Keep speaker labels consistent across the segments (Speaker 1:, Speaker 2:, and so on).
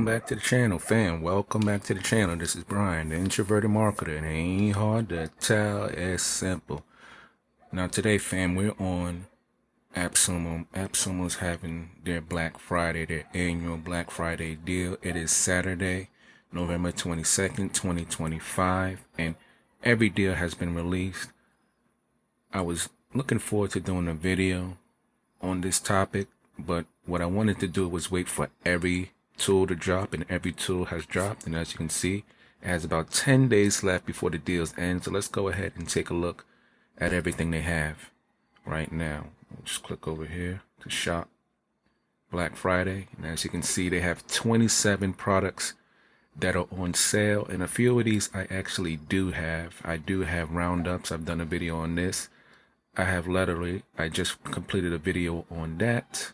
Speaker 1: Welcome back to the channel, fam. Welcome back to the channel. This is Brian, the introverted marketer. It ain't hard to tell, it's simple. Now today, fam, we're on AppSumo. AppSumo's having their Black Friday, their annual Black Friday deal. It is Saturday, November 22nd, 2025, and every deal has been released. I was looking forward to doing a video on this topic, but what I wanted to do was wait for every tool to drop, and every tool has dropped. And as you can see, it has about 10 days left before the deals end. So let's go ahead and take a look at everything they have right now. We'll just click over here to shop Black Friday, and as you can see, they have 27 products that are on sale, and a few of these I actually do have. I do have roundups. I've done a video on this. I have Letterly. I just completed a video on that.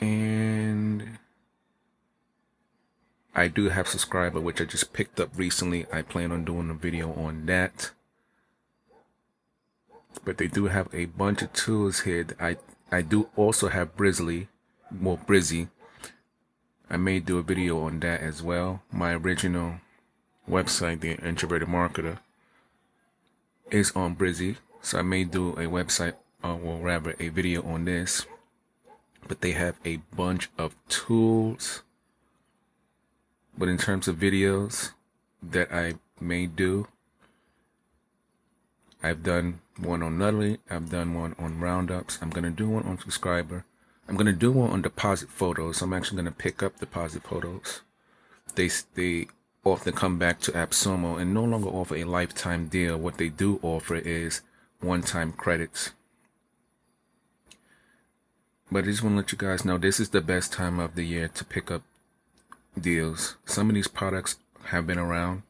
Speaker 1: And I do have Subscriber, which I just picked up recently. I plan on doing a video on that. But they do have a bunch of tools here. I do also have Brizzy. I may do a video on that as well. My original website, the Introverted Marketer, is on Brizzy, so I may do a website, or rather a video on this. But they have a bunch of tools. But in terms of videos that I may do, I've done one on Nutly, I've done one on Roundups, I'm gonna do one on Subscriber, I'm gonna do one on deposit photos. I'm actually gonna pick up deposit photos. They often come back to AppSumo and no longer offer a lifetime deal. What they do offer is one-time credits. But I just want to let you guys know this is the best time of the year to pick up deals. Some of these products have been around,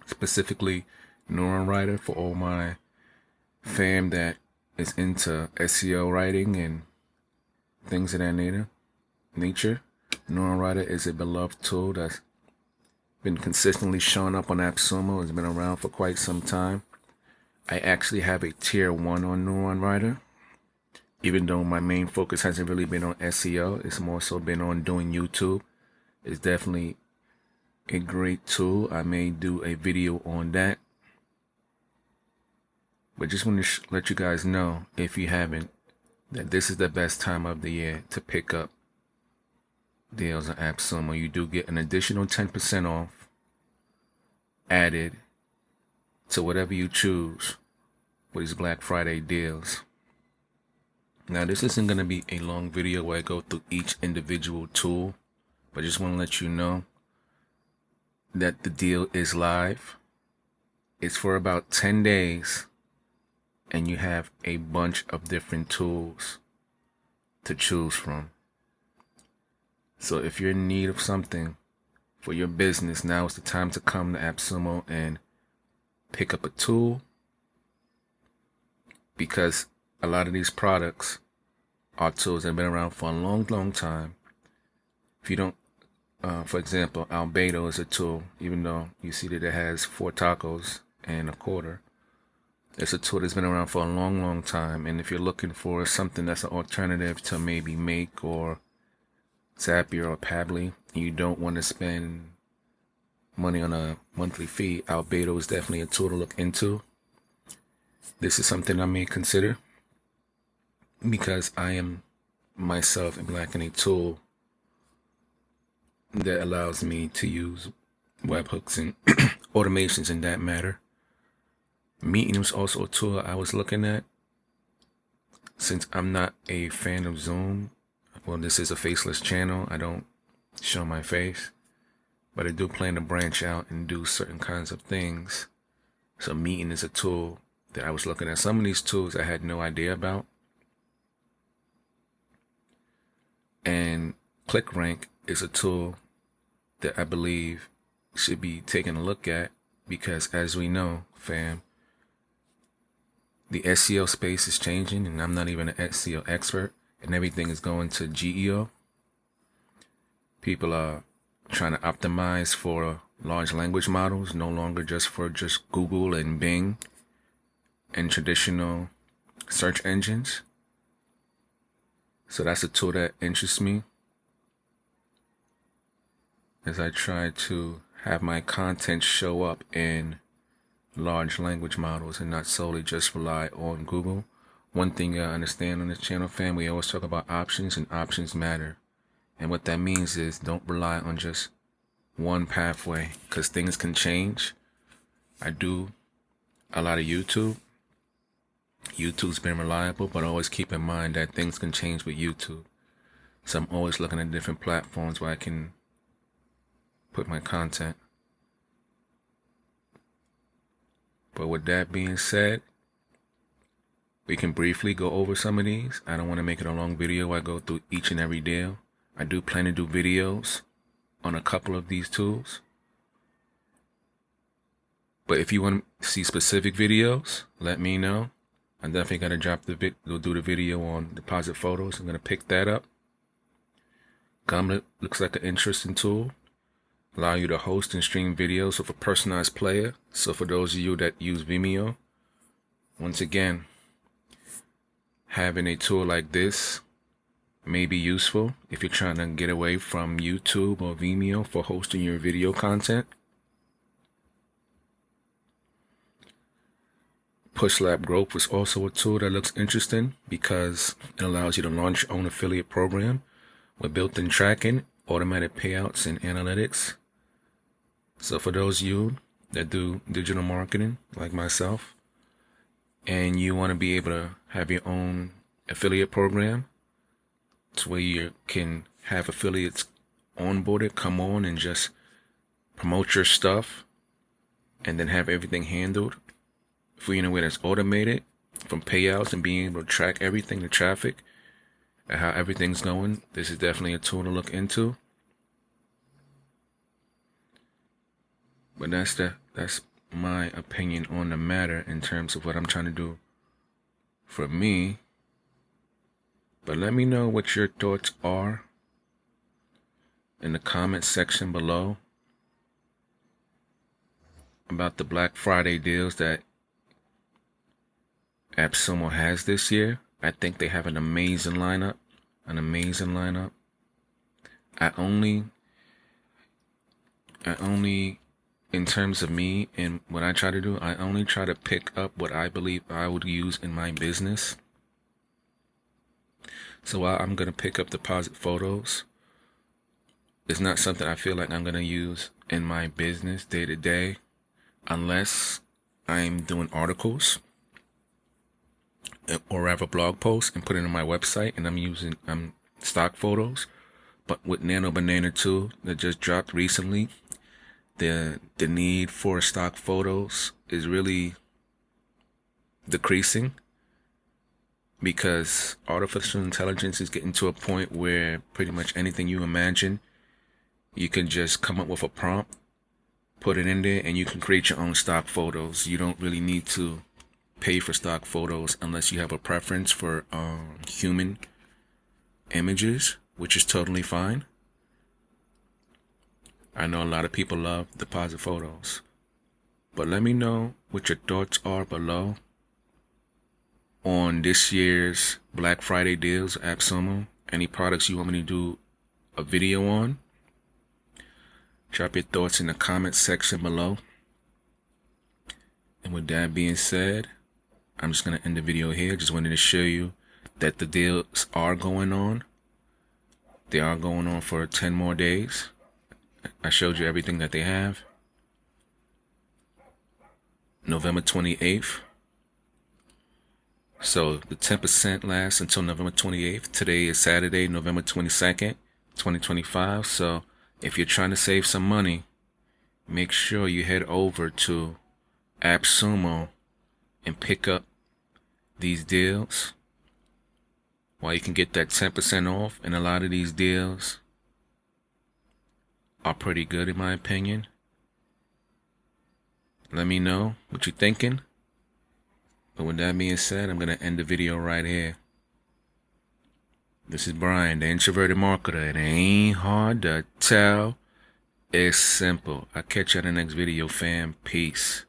Speaker 1: specifically Neuron Writer for all my fam that is into SEO writing and things of that nature. Neuron Writer is a beloved tool that's been consistently showing up on AppSumo. It's been around for quite some time. I actually have a tier 1 on Neuron Writer. Even though my main focus hasn't really been on SEO, it's more so been on doing YouTube. It's definitely a great tool. I may do a video on that. But just want to let you guys know, if you haven't, that this is the best time of the year to pick up deals on AppSumo. You do get an additional 10% off added to whatever you choose with these Black Friday deals. Now, this isn't going to be a long video where I go through each individual tool, but I just want to let you know that the deal is live. It's for about 10 days, and you have a bunch of different tools to choose from. So if you're in need of something for your business, now is the time to come to AppSumo and pick up a tool, because a lot of these products are tools that have been around for a long time. If you don't, for example, Albedo is a tool, even though you see that it has 4 tacos and a quarter. It's a tool that's been around for a long time. And if you're looking for something that's an alternative to maybe Make or Zapier or Pabbly, and you don't want to spend money on a monthly fee, Albedo is definitely a tool to look into. This is something I may consider, because I am myself lacking a tool that allows me to use webhooks and automations in that matter. Meeting was also a tool I was looking at. Since I'm not a fan of Zoom, well, this is a faceless channel, I don't show my face, but I do plan to branch out and do certain kinds of things. So Meeting is a tool that I was looking at. Some of these tools I had no idea about. And ClickRank is a tool that I believe should be taken a look at, because as we know, fam, the SEO space is changing, and I'm not even an SEO expert, and everything is going to GEO. People are trying to optimize for large language models, no longer just for Google and Bing and traditional search engines. So that's a tool that interests me as I try to have my content show up in large language models and not solely just rely on Google. One thing I understand on this channel, fam, we always talk about options, and options matter. And what that means is don't rely on just one pathway, because things can change. I do a lot of YouTube. YouTube's been reliable, but always keep in mind that things can change with YouTube. So I'm always looking at different platforms where I can put my content. But with that being said, we can briefly go over some of these. I don't want to make it a long video where I go through each and every deal. I do plan to do videos on a couple of these tools. But if you want to see specific videos, let me know. I'm definitely going to do the video on deposit photos. I'm going to pick that up. Gumlet looks like an interesting tool. Allow you to host and stream videos with a personalized player. So for those of you that use Vimeo, once again, having a tool like this may be useful if you're trying to get away from YouTube or Vimeo for hosting your video content. Push Lab Growth was also a tool that looks interesting because it allows you to launch your own affiliate program with built-in tracking, automatic payouts, and analytics. So for those of you that do digital marketing like myself, and you want to be able to have your own affiliate program, it's where you can have affiliates onboarded, come on and just promote your stuff and then have everything handled for you in a way that's automated, from payouts and being able to track everything, the traffic and how everything's going. This is definitely a tool to look into. But that's my opinion on the matter in terms of what I'm trying to do for me. But let me know what your thoughts are in the comment section below about the Black Friday deals that AppSumo has this year. I think they have an amazing lineup. I only, in terms of me and what I try to do, I only try to pick up what I believe I would use in my business. So while I'm going to pick up deposit photos, it's not something I feel like I'm going to use in my business day to day, unless I'm doing articles or have a blog post and put it on my website and I'm using stock photos. But with Nano Banana 2 that just dropped recently, the need for stock photos is really decreasing, because artificial intelligence is getting to a point where pretty much anything you imagine, you can just come up with a prompt, put it in there, and you can create your own stock photos. You don't really need to pay for stock photos unless you have a preference for human images, which is totally fine. I know a lot of people love deposit photos, but let me know what your thoughts are below on this year's Black Friday deals at AppSumo. Any products you want me to do a video on, drop your thoughts in the comment section below. And with that being said, I'm just going to end the video here. Just wanted to show you that the deals are going on. They are going on for 10 more days. I showed you everything that they have. November 28th. So the 10% lasts until November 28th. Today is Saturday, November 22nd, 2025. So if you're trying to save some money, make sure you head over to AppSumo and pick up these deals while you can get that 10% off. And a lot of these deals are pretty good in my opinion. Let me know what you're thinking. But with that being said, I'm going to end the video right here. This is Brian, the introverted marketer. It ain't hard to tell. It's simple. I'll catch you in the next video, fam. Peace.